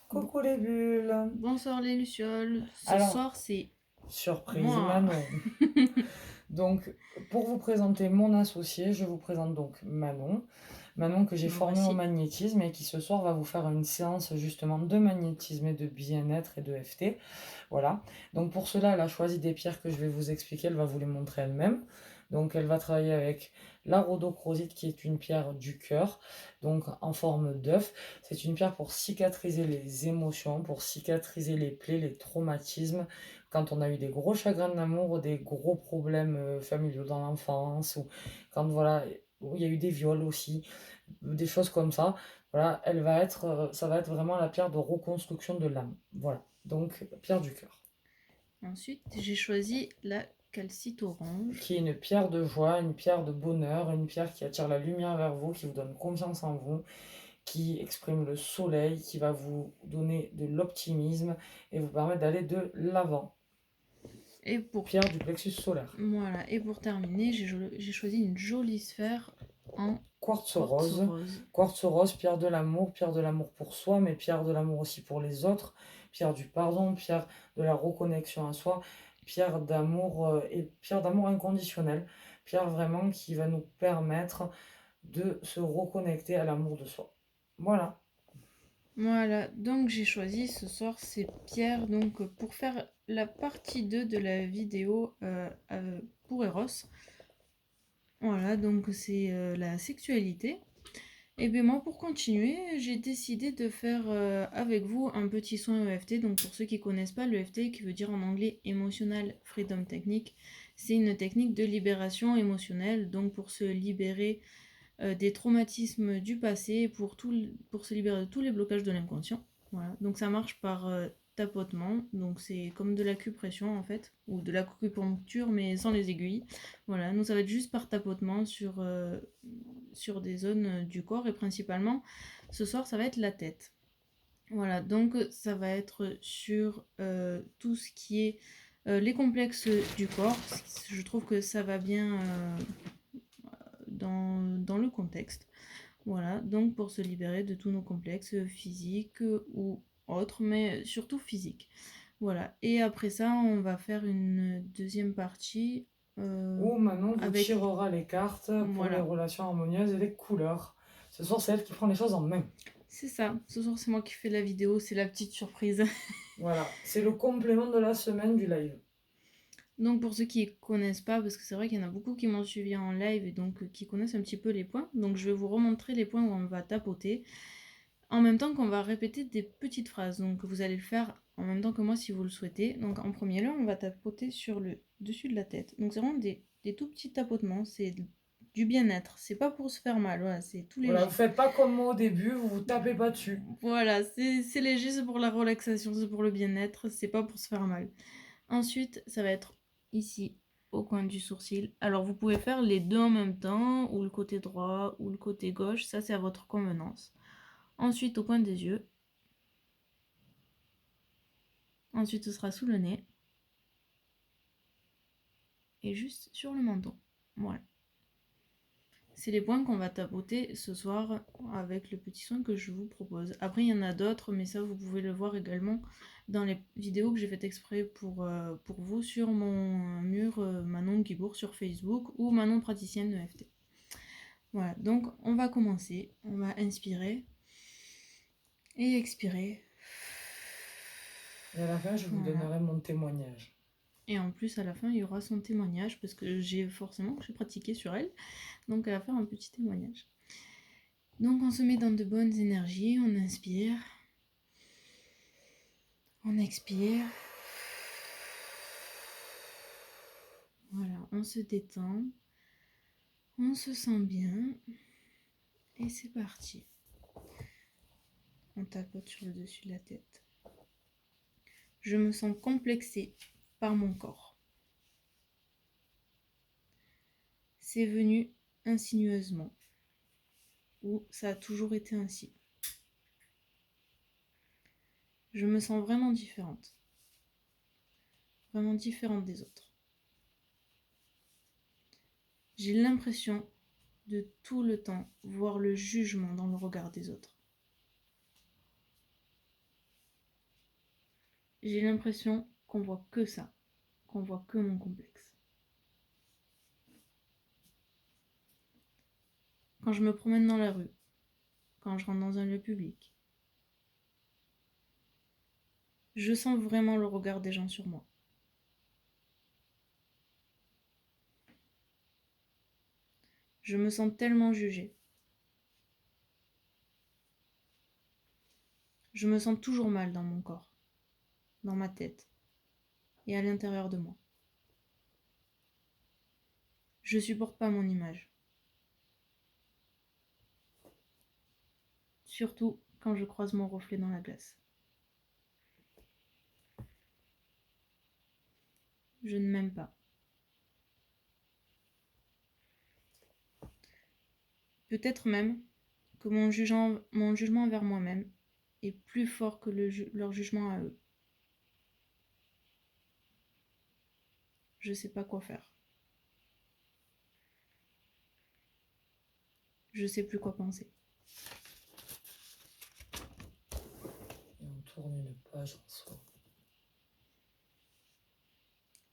Coucou les bulles. Bonsoir les Lucioles. Ce Alors, soir, c'est surprise moi. Manon. Donc, pour vous présenter mon associé, je vous présente donc Manon. Manon que j'ai Me formée au voici. magnétisme et qui ce soir va vous faire une séance justement de magnétisme et de bien-être et de FT. Voilà. Donc pour cela, elle a choisi des pierres que je vais vous expliquer. Elle va vous les montrer elle-même. Donc elle va travailler avec la rhodochrosite qui est une pierre du cœur, donc en forme d'œuf. C'est une pierre pour cicatriser les émotions, pour cicatriser les plaies, les traumatismes, quand on a eu des gros chagrins d'amour ou des gros problèmes familiaux dans l'enfance, ou quand voilà, où il y a eu des viols aussi, des choses comme ça. Voilà, ça va être vraiment la pierre de reconstruction de l'âme. Voilà, donc pierre du cœur. Ensuite, j'ai choisi la calcite orange. Qui est une pierre de joie, une pierre de bonheur, une pierre qui attire la lumière vers vous, qui vous donne confiance en vous, qui exprime le soleil, qui va vous donner de l'optimisme et vous permettre d'aller de l'avant. Et pour, Pierre du plexus solaire. voilà. Et pour terminer, j'ai choisi une jolie sphère en Quartz quartz rose. rose. Quartz rose, pierre de l'amour pour soi, mais pierre de l'amour aussi pour les autres, pierre du pardon, pierre de la reconnexion à soi, pierre d'amour et pierre d'amour inconditionnel, pierre vraiment qui va nous permettre de se reconnecter à l'amour de soi. Voilà. Voilà, donc j'ai choisi ce soir ces pierres donc, pour faire la partie 2 de la vidéo pour Eros. Voilà, donc c'est la sexualité. Et bien moi, pour continuer, j'ai décidé de faire avec vous un petit soin EFT. Donc pour ceux qui ne connaissent pas, l'EFT, qui veut dire en anglais Emotional Freedom Technique, c'est une technique de libération émotionnelle, donc pour se libérer des traumatismes du passé, pour se libérer de tous les blocages de l'inconscient. Voilà. Donc ça marche par tapotement, donc c'est comme de l'acupression en fait, ou de l'acupuncture mais sans les aiguilles. Voilà, nous ça va être juste par tapotement sur des zones du corps, et principalement ce soir ça va être la tête. Voilà, donc ça va être sur tout ce qui est les complexes du corps. Je trouve que ça va bien dans le contexte. Voilà, donc pour se libérer de tous nos complexes physiques ou autres, mais surtout physiques. Voilà, et après ça, on va faire une deuxième partie Où Manon vous avec... tirera les cartes pour les Voilà, relations harmonieuses et les couleurs. Ce soir, c'est elle qui prend les choses en main. c'est ça. Ce soir, c'est moi qui fais la vidéo, c'est la petite surprise. Voilà, c'est le complément de la semaine du live. Donc pour ceux qui ne connaissent pas, parce que c'est vrai qu'il y en a beaucoup qui m'ont suivi en live et donc qui connaissent un petit peu les points, donc je vais vous remontrer les points où on va tapoter, en même temps qu'on va répéter des petites phrases. Donc vous allez le faire en même temps que moi si vous le souhaitez. Donc en premier lieu, on va tapoter sur le dessus de la tête. Donc c'est vraiment des tout petits tapotements, c'est du bien-être, c'est pas pour se faire mal, voilà, c'est tout Voilà, vous léger. faites pas comme moi au début, vous vous tapez pas dessus. Voilà, c'est léger, c'est pour la relaxation, c'est pour le bien-être, c'est pas pour se faire mal. Ensuite, ça va être ici, au coin du sourcil. Alors, vous pouvez faire les deux en même temps, ou le côté droit, ou le côté gauche, ça c'est à votre convenance. Ensuite, au coin des yeux. Ensuite, ce sera sous le nez. Et juste sur le menton. Voilà. C'est les points qu'on va tapoter ce soir avec le petit soin que je vous propose. Après, il y en a d'autres, mais ça, vous pouvez le voir également dans les vidéos que j'ai faites exprès pour vous sur mon mur Manon Guibourg sur Facebook ou Manon Praticienne EFT. Voilà, donc on va commencer. On va inspirer et expirer. Et à la fin, je vous Voilà. donnerai mon témoignage. Et en plus, à la fin, il y aura son témoignage parce que j'ai pratiqué sur elle. Donc, elle va faire un petit témoignage. Donc, on se met dans de bonnes énergies. On inspire. On expire. Voilà, on se détend. On se sent bien. Et c'est parti. On tapote sur le dessus de la tête. Je me sens complexée par mon corps. C'est venu insinueusement. Ou ça a toujours été ainsi. Je me sens vraiment différente. Vraiment différente des autres. J'ai l'impression de tout le temps voir le jugement dans le regard des autres. j'ai l'impression qu'on voit que ça, qu'on voit que mon complexe. Quand je me promène dans la rue, quand je rentre dans un lieu public, je sens vraiment le regard des gens sur moi. Je me sens tellement jugée. Je me sens toujours mal dans mon corps, dans ma tête et à l'intérieur de moi. Je supporte pas mon image. Surtout quand je croise mon reflet dans la glace. Je ne m'aime pas. Peut-être même que mon jugement envers moi-même est plus fort que leur jugement à eux. Je sais pas quoi faire. Je sais plus quoi penser. Et on tourne une page en soi.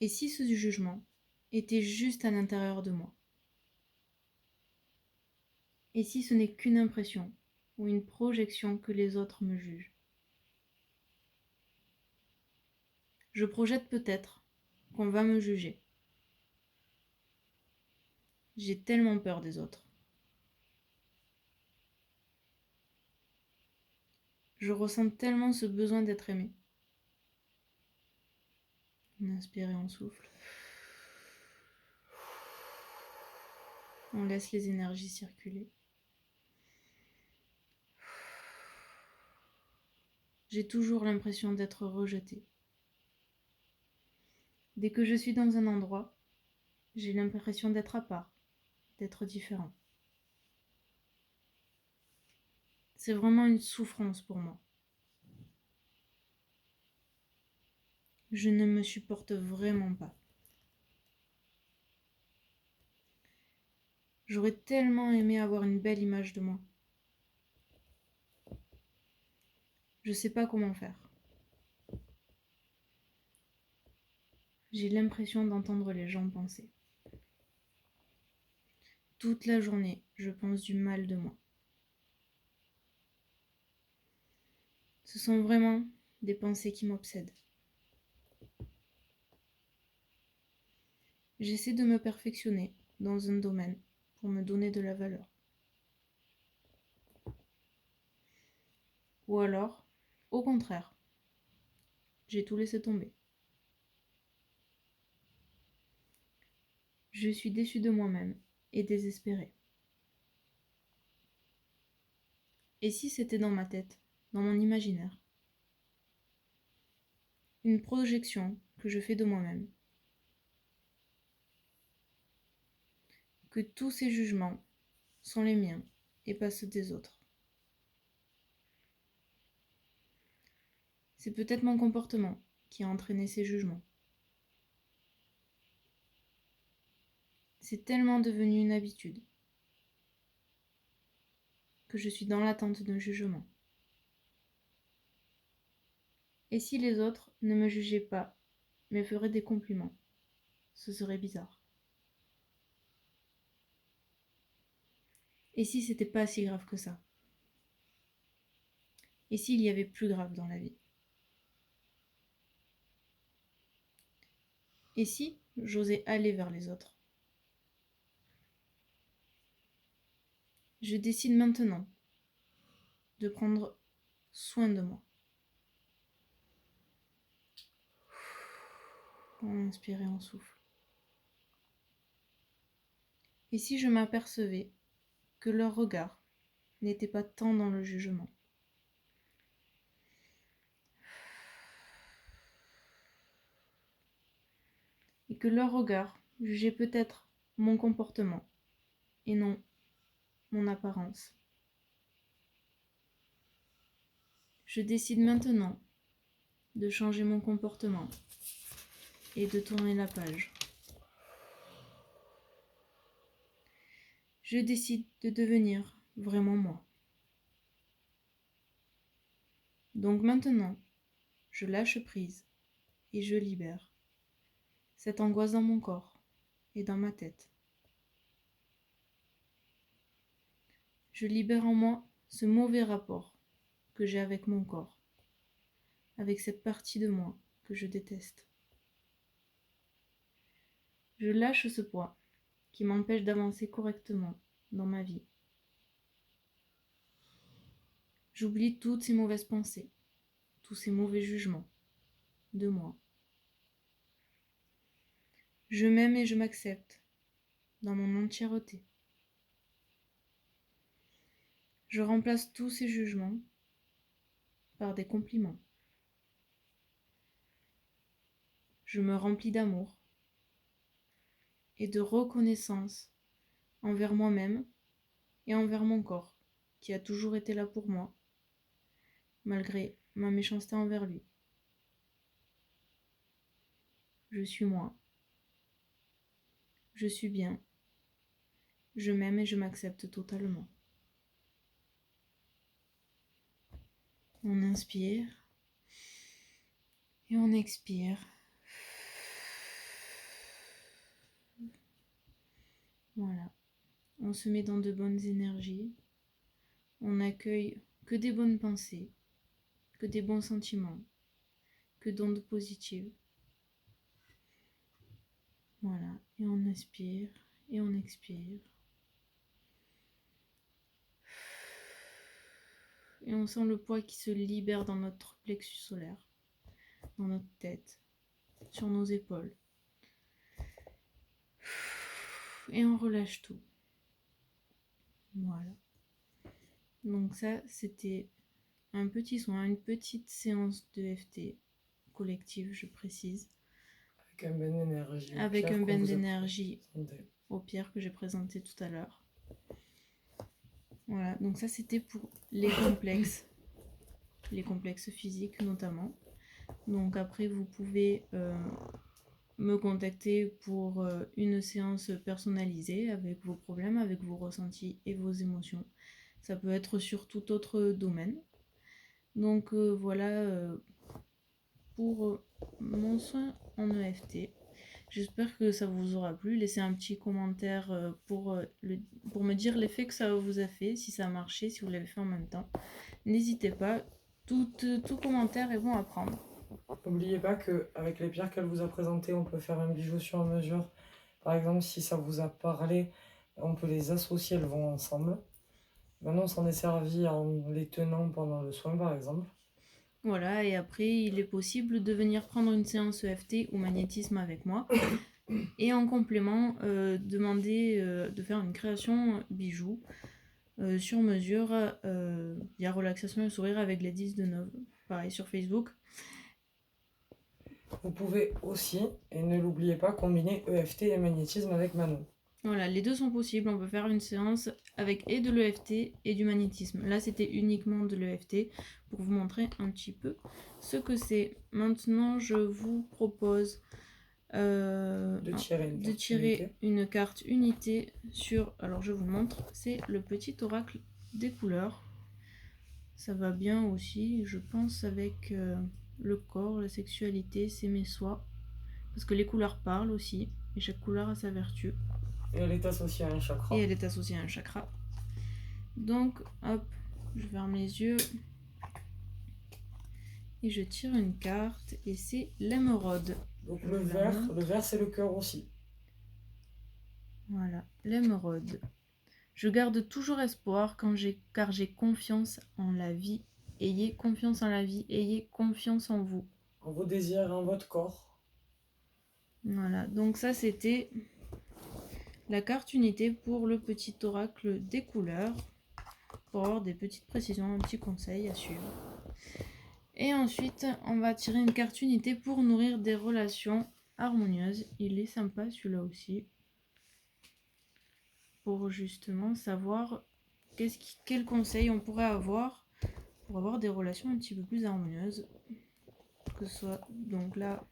Et si ce jugement était juste à l'intérieur de moi? Et si ce n'est qu'une impression ou une projection que les autres me jugent? Je projette peut-être qu'on va me juger. J'ai tellement peur des autres. Je ressens tellement ce besoin d'être aimé. On inspire et on souffle. On laisse les énergies circuler. J'ai toujours l'impression d'être rejetée. Dès que je suis dans un endroit, j'ai l'impression d'être à part, d'être différent. C'est vraiment une souffrance pour moi. Je ne me supporte vraiment pas. J'aurais tellement aimé avoir une belle image de moi. Je sais pas comment faire. J'ai l'impression d'entendre les gens penser. Toute la journée, je pense du mal de moi. Ce sont vraiment des pensées qui m'obsèdent. J'essaie de me perfectionner dans un domaine pour me donner de la valeur. Ou alors, au contraire, j'ai tout laissé tomber. Je suis déçue de moi-même et désespérée. Et si c'était dans ma tête, dans mon imaginaire? Une projection que je fais de moi-même. Que tous ces jugements sont les miens et pas ceux des autres. C'est peut-être mon comportement qui a entraîné ces jugements. C'est tellement devenu une habitude que je suis dans l'attente d'un jugement. Et si les autres ne me jugeaient pas, mais feraient des compliments? Ce serait bizarre. Et si c'était pas si grave que ça? Et s'il y avait plus grave dans la vie? Et si j'osais aller vers les autres? Je décide maintenant de prendre soin de moi. On inspire et on souffle. Et si je m'apercevais que leur regard n'était pas tant dans le jugement? Et que leur regard jugeait peut-être mon comportement et non mon apparence. Je décide maintenant de changer mon comportement et de tourner la page. Je décide de devenir vraiment moi. Donc maintenant, je lâche prise et je libère cette angoisse dans mon corps et dans ma tête. Je libère en moi ce mauvais rapport que j'ai avec mon corps, avec cette partie de moi que je déteste. Je lâche ce poids qui m'empêche d'avancer correctement dans ma vie. J'oublie toutes ces mauvaises pensées, tous ces mauvais jugements de moi. Je m'aime et je m'accepte dans mon entièreté. Je remplace tous ces jugements par des compliments. Je me remplis d'amour et de reconnaissance envers moi-même et envers mon corps, qui a toujours été là pour moi, malgré ma méchanceté envers lui. Je suis moi. Je suis bien. Je m'aime et je m'accepte totalement. On inspire et on expire. Voilà. On se met dans de bonnes énergies. On n'accueille que des bonnes pensées, que des bons sentiments, que d'ondes positives. Voilà. Et on inspire et on expire. Et on sent le poids qui se libère dans notre plexus solaire, dans notre tête, sur nos épaules. Et on relâche tout. Voilà. Donc ça, c'était un petit soin, une petite séance de EFT collective, je précise. Avec un bain d'énergie. Avec un bain d'énergie aux pierres que j'ai présenté tout à l'heure. Voilà, donc ça c'était pour les complexes physiques notamment. Donc après vous pouvez me contacter pour une séance personnalisée avec vos problèmes, avec vos ressentis et vos émotions. Ça peut être sur tout autre domaine. Donc voilà pour mon soin en EFT. J'espère que ça vous aura plu. Laissez un petit commentaire pour me dire l'effet que ça vous a fait, si ça a marché, si vous l'avez fait en même temps. N'hésitez pas, tout commentaire est bon à prendre. N'oubliez pas qu'avec les pierres qu'elle vous a présentées, on peut faire un bijou sur mesure. Par exemple, si ça vous a parlé, on peut les associer, elles vont ensemble. Maintenant, on s'en est servi en les tenant pendant le soin, par exemple. Voilà, et après, il est possible de venir prendre une séance EFT ou magnétisme avec moi. Et en complément, demander de faire une création bijou sur mesure via Relaxation et Sourire avec Gladys Deneuve. Pareil sur Facebook. Vous pouvez aussi, et ne l'oubliez pas, combiner EFT et magnétisme avec Manon. Voilà, les deux sont possibles. On peut faire une séance avec et de l'EFT et du magnétisme. Là, c'était uniquement de l'EFT pour vous montrer un petit peu ce que c'est. Maintenant, je vous propose de tirer une carte unité sur... Alors, je vous le montre. C'est le petit oracle des couleurs. Ça va bien aussi, je pense, avec le corps, la sexualité, s'aimer soi. Parce que les couleurs parlent aussi. Et chaque couleur a sa vertu. Et elle est associée à un chakra. Donc, hop, je ferme les yeux. Et je tire une carte. Et c'est l'émeraude. Donc le vert c'est le cœur aussi. Voilà, l'émeraude. Je garde toujours espoir car j'ai confiance en la vie. Ayez confiance en la vie. Ayez confiance en vous. En vos désirs, en votre corps. Voilà, donc ça c'était... la carte unité pour le petit oracle des couleurs, pour avoir des petites précisions, un petit conseil à suivre. Et ensuite, on va tirer une carte unité pour nourrir des relations harmonieuses. Il est sympa celui-là aussi, pour justement savoir quel conseil on pourrait avoir pour avoir des relations un petit peu plus harmonieuses. Que ce soit donc là,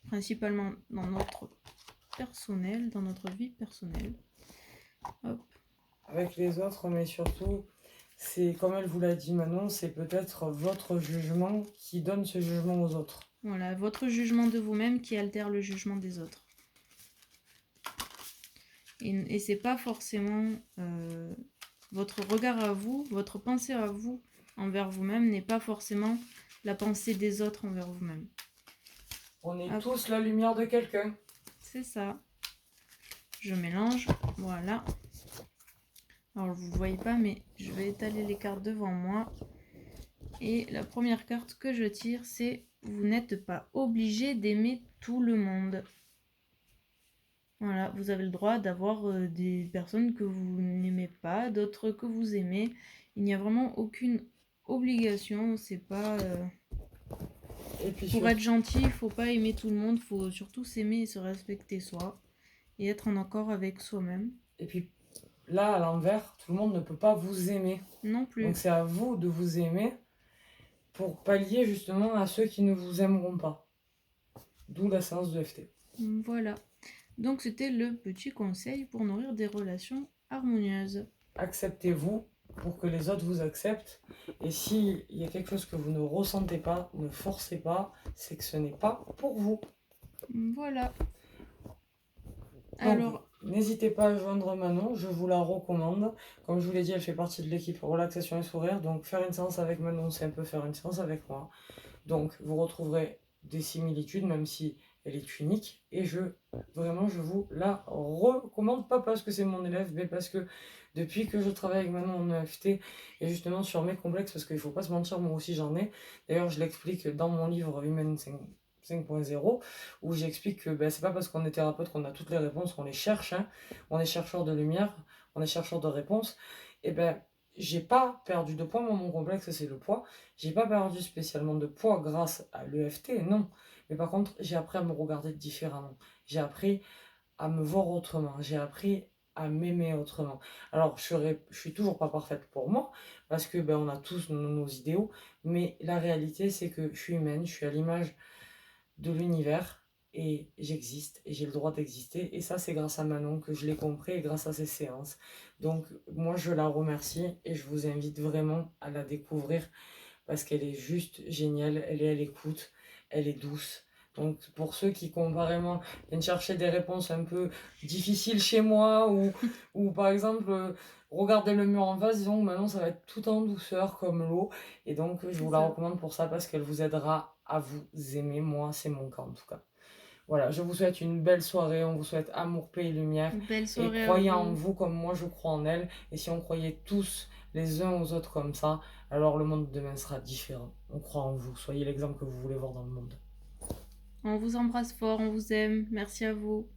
principalement dans notre personnel, dans notre vie personnelle. Hop. Avec les autres, mais surtout C'est comme elle vous l'a dit Manon, c'est peut-être votre jugement qui donne ce jugement aux autres. Voilà, votre jugement de vous-même qui altère le jugement des autres. Et c'est pas forcément votre regard à vous, votre pensée à vous envers vous-même n'est pas forcément la pensée des autres envers vous-même. On est tous la lumière de quelqu'un. C'est ça. Je mélange, voilà. Alors vous ne voyez pas, mais je vais étaler les cartes devant moi. Et la première carte que je tire, c'est « Vous n'êtes pas obligé d'aimer tout le monde ». Voilà, vous avez le droit d'avoir des personnes que vous n'aimez pas, d'autres que vous aimez. Il n'y a vraiment aucune obligation, c'est pas... Et puis Pour être gentil, il faut pas aimer tout le monde, il faut surtout s'aimer et se respecter soi. Et être en accord avec soi-même. Et puis là, à l'envers, tout le monde ne peut pas vous aimer. Non plus. Donc c'est à vous de vous aimer pour pallier justement à ceux qui ne vous aimeront pas. D'où la séance de FT. Voilà. Donc c'était le petit conseil pour nourrir des relations harmonieuses. Acceptez-vous pour que les autres vous acceptent. Et s'il y a quelque chose que vous ne ressentez pas, ne forcez pas, c'est que ce n'est pas pour vous. Voilà. Donc, alors, n'hésitez pas à joindre Manon, je vous la recommande. Comme je vous l'ai dit, elle fait partie de l'équipe Relaxation et Sourire. Donc faire une séance avec Manon, c'est un peu faire une séance avec moi. Donc vous retrouverez des similitudes, même si elle est unique. Et vraiment, je vous la recommande, pas parce que c'est mon élève, mais parce que depuis que je travaille avec Manon en EFT, et justement sur mes complexes, parce qu'il ne faut pas se mentir, moi aussi j'en ai. D'ailleurs, je l'explique dans mon livre Human 5.0, où j'explique que c'est pas parce qu'on est thérapeute qu'on a toutes les réponses, on les cherche, hein. On est chercheur de lumière, on est chercheur de réponses. Et j'ai pas perdu de poids, moi mon complexe c'est le poids. J'ai pas perdu spécialement de poids grâce à l'EFT, non. Mais par contre, j'ai appris à me regarder différemment. J'ai appris à me voir autrement. J'ai appris à m'aimer autrement. Alors, je suis toujours pas parfaite pour moi, parce que on a tous nos idéaux, mais la réalité c'est que je suis humaine, je suis à l'image de l'univers et j'existe et j'ai le droit d'exister, et ça c'est grâce à Manon que je l'ai compris et grâce à ces séances. Donc moi je la remercie et je vous invite vraiment à la découvrir parce qu'elle est juste géniale, elle est à l'écoute, elle est douce. Donc pour ceux qui comparément viennent chercher des réponses un peu difficiles chez moi, ou par exemple regarder le mur en face, disons que Manon ça va être tout en douceur comme l'eau, et donc je vous la recommande pour ça parce qu'elle vous aidera à vous aimer. Moi c'est mon cas en tout cas. Voilà, je vous souhaite une belle soirée, on vous souhaite amour, paix et lumière. belle soirée Et croyez en vous comme moi je crois en elle. Et si on croyait tous les uns aux autres comme ça, alors le monde de demain sera différent. On croit en vous, soyez l'exemple que vous voulez voir dans le monde. On vous embrasse fort, on vous aime, merci à vous.